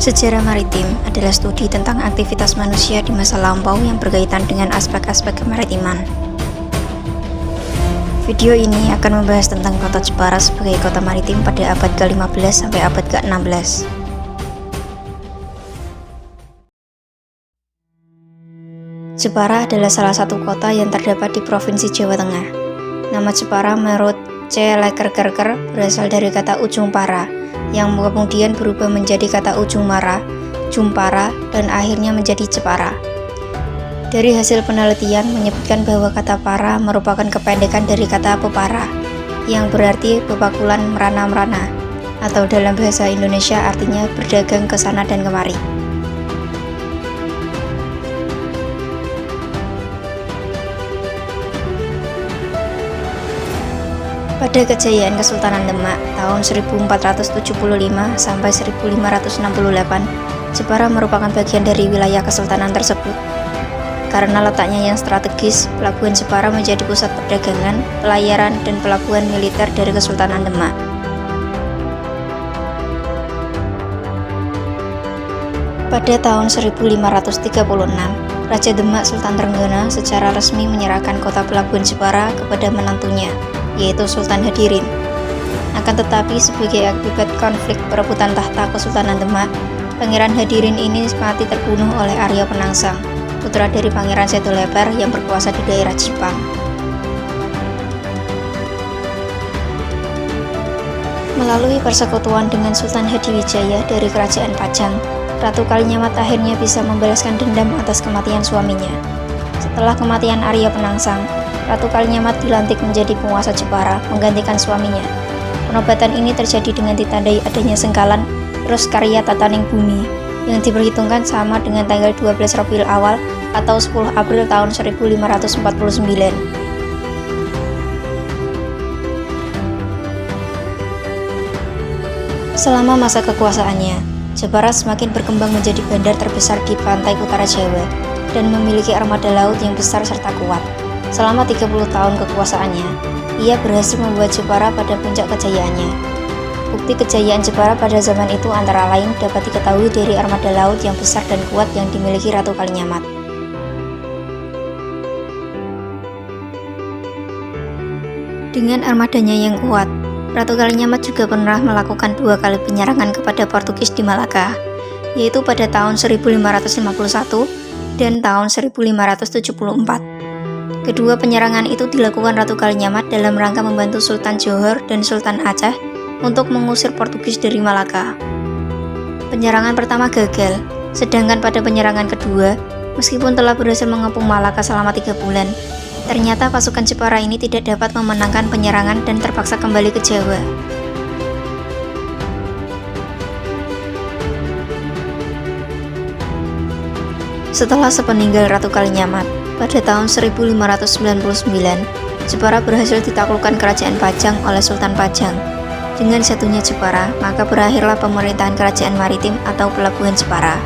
Sejarah maritim adalah studi tentang aktivitas manusia di masa lampau yang berkaitan dengan aspek-aspek kemaritiman. Video ini akan membahas tentang kota Jepara sebagai kota maritim pada abad ke-15 sampai abad ke-16. Jepara adalah salah satu kota yang terdapat di Provinsi Jawa Tengah. Nama Jepara menurut C. Lakerkerker berasal dari kata ujung para, yang kemudian berubah menjadi kata ujung mara, Jumpara, dan akhirnya menjadi Jepara. Dari hasil penelitian menyebutkan bahwa kata para merupakan kependekan dari kata pepara, yang berarti bepakulan merana-merana, atau dalam bahasa Indonesia artinya berdagang ke sana dan kemari. Pada kejayaan Kesultanan Demak tahun 1475 sampai 1568, Jepara merupakan bagian dari wilayah kesultanan tersebut. Karena letaknya yang strategis, pelabuhan Jepara menjadi pusat perdagangan, pelayaran, dan pelabuhan militer dari Kesultanan Demak. Pada tahun 1536, Raja Demak Sultan Trenggana secara resmi menyerahkan kota pelabuhan Jepara kepada menantunya, yaitu Sultan Hadirin. Akan tetapi sebagai akibat konflik perebutan tahta Kesultanan Demak, Pangeran Hadirin ini mati terbunuh oleh Arya Penangsang, putra dari Pangeran Setoleper yang berkuasa di daerah Jipang. Melalui persekutuan dengan Sultan Hadiwijaya dari Kerajaan Pajang, Ratu Kalinyamat akhirnya bisa membalaskan dendam atas kematian suaminya. Setelah kematian Arya Penangsang, Ratu Kalinyamat dilantik menjadi penguasa Jepara menggantikan suaminya. Penobatan ini terjadi dengan ditandai adanya sengkalan Ros Karya Tataning Bumi yang diperhitungkan sama dengan tanggal 12 Rabiul Awal atau 10 April tahun 1549. Selama masa kekuasaannya, Jepara semakin berkembang menjadi bandar terbesar di pantai utara Jawa dan memiliki armada laut yang besar serta kuat. Selama 30 tahun kekuasaannya, ia berhasil membuat Jepara pada puncak kejayaannya. Bukti kejayaan Jepara pada zaman itu antara lain dapat diketahui dari armada laut yang besar dan kuat yang dimiliki Ratu Kalinyamat. Dengan armadanya yang kuat, Ratu Kalinyamat juga pernah melakukan 2 kali penyerangan kepada Portugis di Malaka, yaitu pada tahun 1551 dan tahun 1574. Kedua penyerangan itu dilakukan Ratu Kalinyamat dalam rangka membantu Sultan Johor dan Sultan Aceh untuk mengusir Portugis dari Malaka. Penyerangan pertama gagal, sedangkan pada penyerangan kedua, meskipun telah berhasil mengepung Malaka selama 3 bulan, ternyata pasukan Jepara ini tidak dapat memenangkan penyerangan dan terpaksa kembali ke Jawa. Setelah sepeninggal Ratu Kalinyamat, pada tahun 1599, Jepara berhasil ditaklukkan Kerajaan Pajang oleh Sultan Pajang. Dengan jatuhnya Jepara, maka berakhirlah pemerintahan Kerajaan Maritim atau Pelabuhan Jepara.